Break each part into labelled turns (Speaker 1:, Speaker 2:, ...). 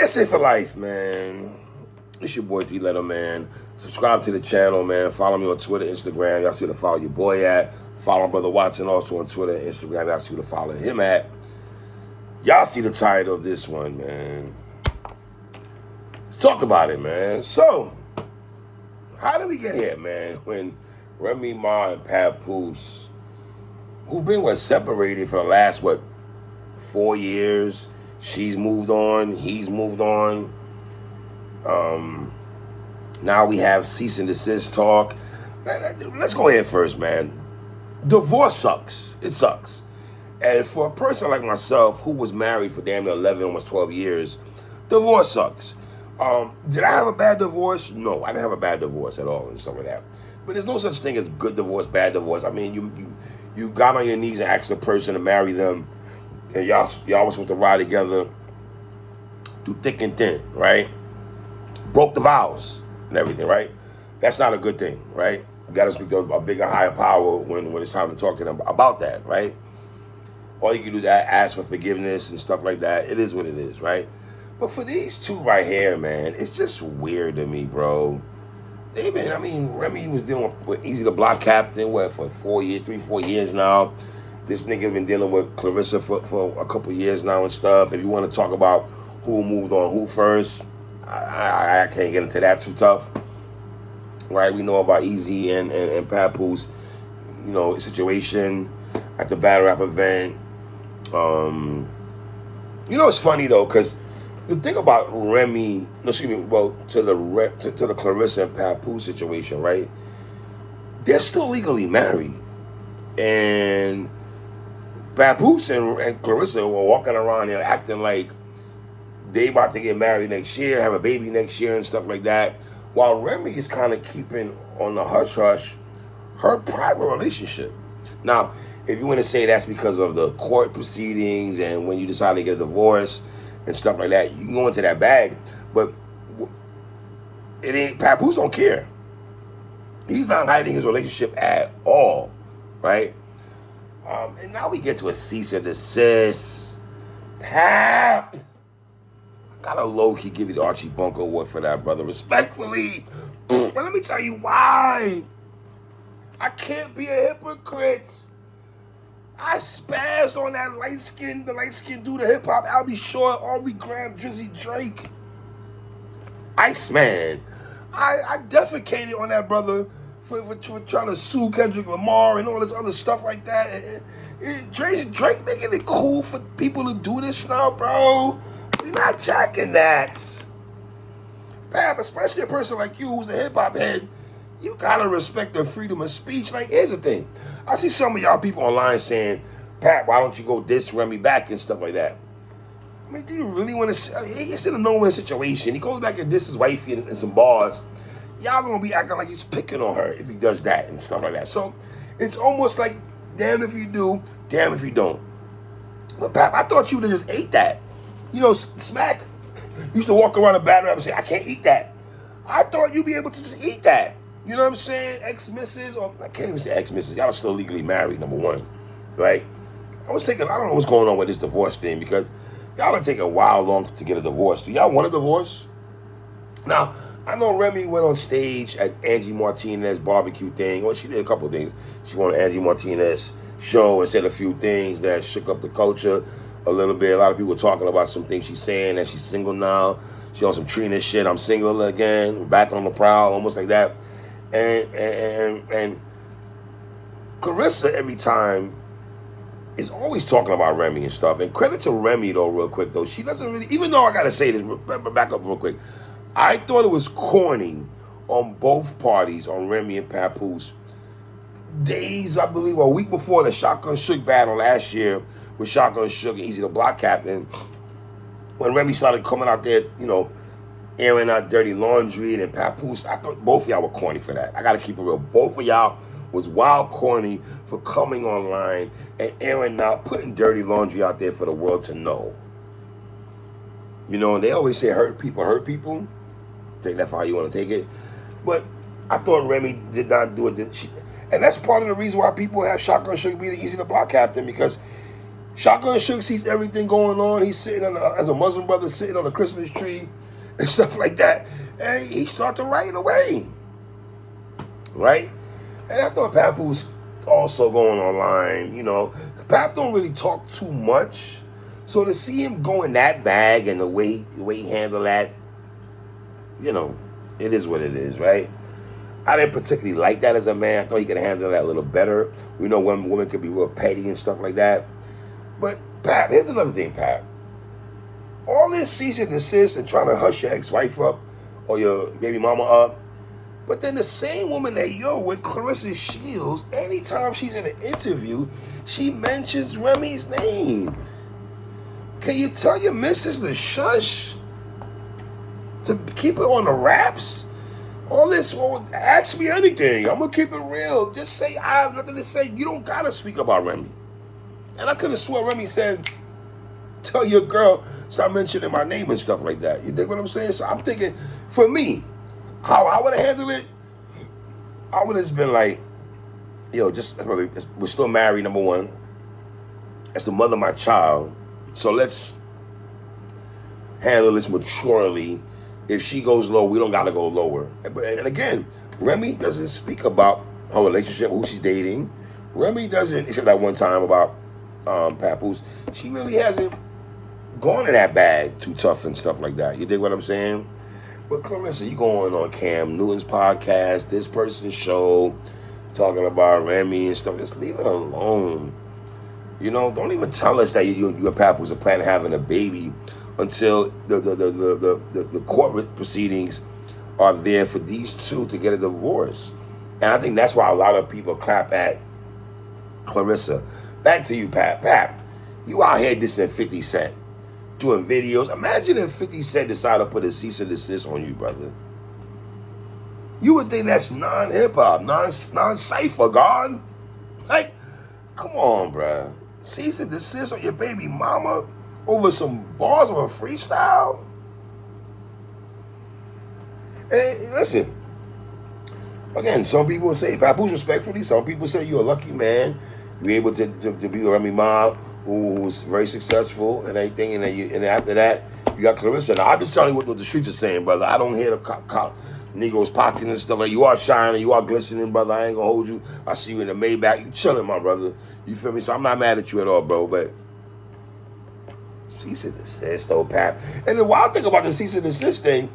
Speaker 1: That's it for life, man. It's your boy 3 Letter Man. Subscribe to the channel, man. Follow me on Twitter, Instagram. Y'all see where to follow your boy at. Follow my brother Watson also on Twitter and Instagram. Y'all see where to follow him at. Y'all see the title of this one, man. Let's talk about it, man. So, how did we get here, man? When Remy Ma and Papoose, who've been, separated for the last, 4 years. She's moved on. He's moved on. Now we have cease and desist talk. Let's go ahead first, man. Divorce sucks. It sucks. And for a person like myself who was married for damn near 11, almost 12 years, divorce sucks. Did I have a bad divorce? No, I didn't have a bad divorce at all and stuff like that. But there's no such thing as good divorce, bad divorce. I mean, you got on your knees and asked a person to marry them, and y'all was supposed to ride together through thick and thin, right? Broke the vows and everything, right? That's not a good thing, right? You got to speak to a bigger, higher power when it's time to talk to them about that, right? All you can do is ask for forgiveness and stuff like that. It is what it is, right? But for these two right here, man, it's just weird to me, bro. Remy was dealing with Easy the Block Captain, for 4 years, 3-4 years now. This nigga been dealing with Clarissa for a couple years now and stuff. If you want to talk about who moved on who first, I can't get into that too tough. Right? We know about Easy and Papoose, situation at the battle rap event. It's funny though, because the thing about to the Clarissa and Papoose situation, right? They're still legally married. And Papoose and Clarissa were walking around there acting like they about to get married next year, have a baby next year and stuff like that. While Remy is kind of keeping on the hush-hush her private relationship. Now, if you want to say that's because of the court proceedings and when you decide to get a divorce and stuff like that, you can go into that bag. But it ain't, Papoose don't care. He's not hiding his relationship at all, right? And now we get to a cease and desist. Pap! Gotta low-key give you the Archie Bunker Award for that, brother. Respectfully. But let me tell you why. I can't be a hypocrite. I spazzed on that the light-skinned dude of hip-hop, Albie Shore, Aubrey Graham, Drizzy Drake. Iceman. I defecated on that brother for trying to sue Kendrick Lamar and all this other stuff like that. Drake making it cool for people to do this now, bro. We're not jacking that. Pap, especially a person like you who's a hip-hop head, you gotta respect the freedom of speech. Like, here's the thing. I see some of y'all people online saying, Pat, why don't you go diss Remy back and stuff like that? I mean, do you really want to... It's in a nowhere situation. He goes back and diss his wifey in some bars. Y'all gonna be acting like he's picking on her if he does that and stuff like that. So, it's almost like, damn if you do, damn if you don't. But Pap, I thought you would have just ate that. Smack used to walk around the battle rap and say, I can't eat that. I thought you'd be able to just eat that. You know what I'm saying? Ex-missus, or I can't even say ex-missus. Y'all are still legally married, number one. Right? I don't know what's going on with this divorce thing because y'all are taking a while long to get a divorce. Do y'all want a divorce? Now, I know Remy went on stage at Angie Martinez barbecue thing. Well, she did a couple of things. She went on Angie Martinez show and said a few things that shook up the culture a little bit. A lot of people were talking about some things she's saying, that she's single now. She on some Trina shit. I'm single again. Back on the prowl, almost like that. And Clarissa every time is always talking about Remy and stuff. And credit to Remy though, real quick though. She doesn't really, even though I gotta say this, back up real quick. I thought it was corny on both parties, on Remy and Papoose. Days, I believe, a week before the Shotgun Shook battle last year with Shotgun Shook and Easy the Block Captain, when Remy started coming out there, airing out dirty laundry, and then Papoose, I thought both of y'all were corny for that. I gotta keep it real. Both of y'all was wild corny for coming online and airing out, putting dirty laundry out there for the world to know. They always say hurt people. Take that for how you want to take it. But I thought Remy did not do it. And that's part of the reason why people have Shotgun Shook be the Easy the Block Captain, because Shotgun Suge sees everything going on. He's sitting as a Muslim brother sitting on a Christmas tree and stuff like that. And he started writing away. Right? And I thought Papoose also going online, you know. Pap don't really talk too much. So to see him go in that bag and the way he handled that, you know, it is what it is, right? I didn't particularly like that as a man. I thought he could handle that a little better. We know women could be real petty and stuff like that. But Pap, here's another thing, Pap. All this cease and desist and trying to hush your ex-wife up or your baby mama up, but then the same woman that you're with, Clarissa Shields, anytime she's in an interview, she mentions Remy's name. Can you tell your missus to shush? To keep it on the wraps? All this, well, ask me anything. I'm going to keep it real. Just say I have nothing to say. You don't got to speak about Remy. And I could have sworn Remy said, tell your girl, stop mentioning my name and stuff like that. You dig what I'm saying? So I'm thinking, for me, how I would have handled it, I would have just been like, yo, we're still married, number one. That's the mother of my child. So let's handle this maturely. If she goes low, we don't got to go lower. And again, Remy doesn't speak about her relationship, who she's dating. Remy doesn't, except that one time about Papoose. She really hasn't gone in that bag too tough and stuff like that. You dig what I'm saying? But Clarissa, you going on Cam Newton's podcast, this person's show, talking about Remy and stuff. Just leave it alone. You know, don't even tell us that you and Papoose are planning on having a baby until the court proceedings are there for these two to get a divorce. And I think that's why a lot of people clap at Clarissa. Back to you, Pap. Pap, you out here dissing 50 Cent, doing videos. Imagine if 50 Cent decided to put a cease and desist on you, brother. You would think that's non-hip-hop, non-cypher, God. Like, come on, bruh. Cease and desist on your baby mama over some bars of a freestyle? And listen, again, some people say, Papoose, respectfully, some people say you're a lucky man. You're able to be a Remy Ma who's very successful and everything, and then after that, you got Clarissa. Now, I'm just telling you what the streets are saying, brother. I don't hear the Negroes pockets and stuff. Like, you are shining, you are glistening, brother. I ain't gonna hold you. I see you in the Maybach. You chilling, my brother. You feel me? So I'm not mad at you at all, bro, but cease and desist, though, Pap. And the wild thing about the cease and desist thing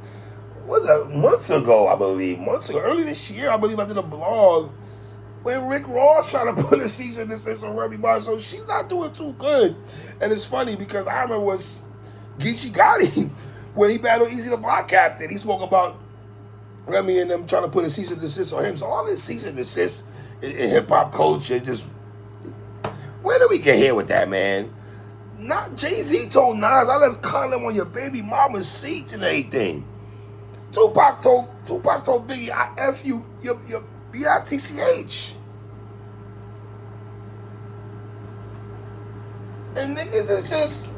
Speaker 1: was months ago, I believe. Months ago, early this year, I believe I did a blog when Rick Ross trying to put a cease and desist on Remy Ma. So she's not doing too good. And it's funny because I remember was Geechee Gotti when he battled Easy the Block Captain. He spoke about Remy and them trying to put a cease and desist on him. So all this cease and desist in hip-hop culture, just, where do we get here with that, man? Not Jay-Z told Nas, I left condom on your baby mama's seat and everything. Tupac told Biggie, I F you, your B-I-T-C-H. And niggas is just,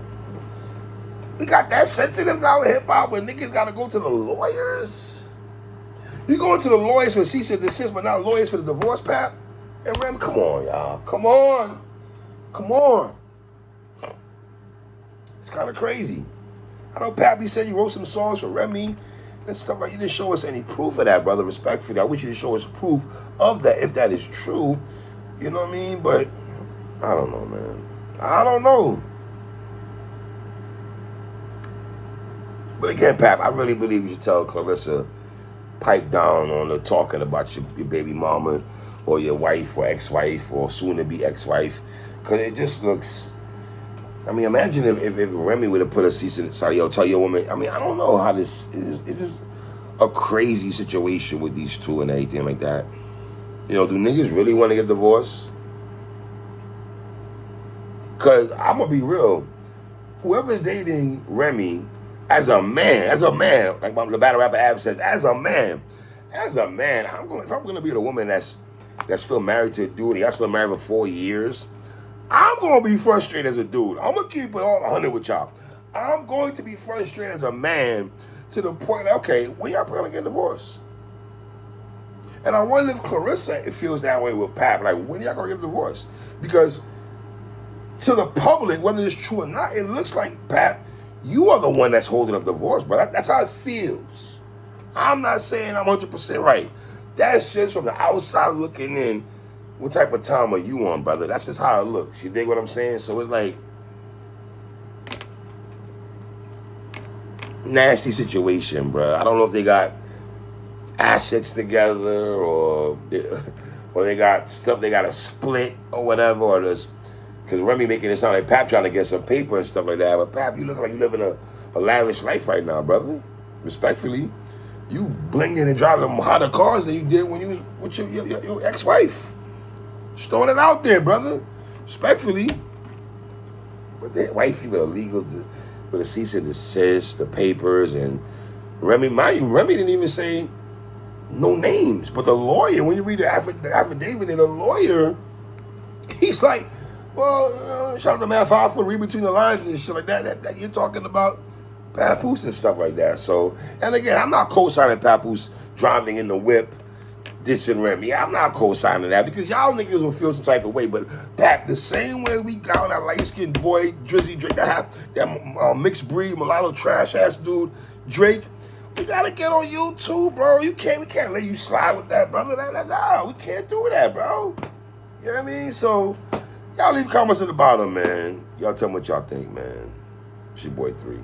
Speaker 1: we got that sensitive now in hip-hop where niggas gotta go to the lawyers. You going to the lawyers for cease and desist, but not lawyers for the divorce, Pap? And Rem, come on, y'all. Come on. Come on. It's kind of crazy. I know Pappy said you wrote some songs for Remy and stuff like that. You didn't show us any proof of that, brother, respectfully. I wish you to show us proof of that, if that is true. You know what I mean? But I don't know, man. I don't know. But again, Pap, I really believe you should tell Clarissa, pipe down on the talking about your baby mama or your wife or ex-wife or soon-to-be ex-wife. Because it just looks, I mean, imagine if Remy would have put a cease and tell your woman. I mean, I don't know how this is. It's just a crazy situation with these two and everything like that. You know, do niggas really want to get divorced? Because I'm going to be real. Whoever's dating Remy, as a man, like the battle rapper Av says, as a man, if I'm going to be the woman that's still married to a dude, y'all still married for 4 years, I'm going to be frustrated as a dude. I'm going to keep it all 100 with y'all. I'm going to be frustrated as a man to the point, that, okay, when y'all going to get divorced? And I wonder if Clarissa, it feels that way with Pap. Like, when y'all going to get divorced? Because to the public, whether it's true or not, it looks like, Pap, you are the one that's holding up the divorce, bro. That's how it feels. I'm not saying I'm 100% right. That's just from the outside looking in. What type of time are you on, brother? That's just how it looks. You dig what I'm saying? So it's like, nasty situation, bro. I don't know if they got assets together or they got stuff they got to split or whatever, or there's, because Remy making it sound like Pap trying to get some paper and stuff like that. But Pap, you look like you living a lavish life right now, brother. Respectfully, you blinging and driving hotter cars than you did when you was with your ex-wife. Just throwing it out there, brother. Respectfully. But that wifey with with a cease and desist, the papers, and Remy, mind you, Remy didn't even say no names. But the lawyer, when you read the affidavit, and the lawyer, he's like, well, shout out to Matt Fowler, read between the lines and shit like that you're talking about Papoose and stuff like that. So, and again, I'm not co-signing Papoose driving in the whip, dissing Remy. I'm not co-signing that because y'all niggas will feel some type of way. But Pap, the same way we got on that light-skinned boy, Drizzy Drake, that mixed breed, mulatto trash-ass dude, Drake, we gotta get on you too, bro. We can't let you slide with that, brother. We can't do that, bro. You know what I mean? So, y'all leave comments at the bottom, man. Y'all tell me what y'all think, man. It's your boy 3.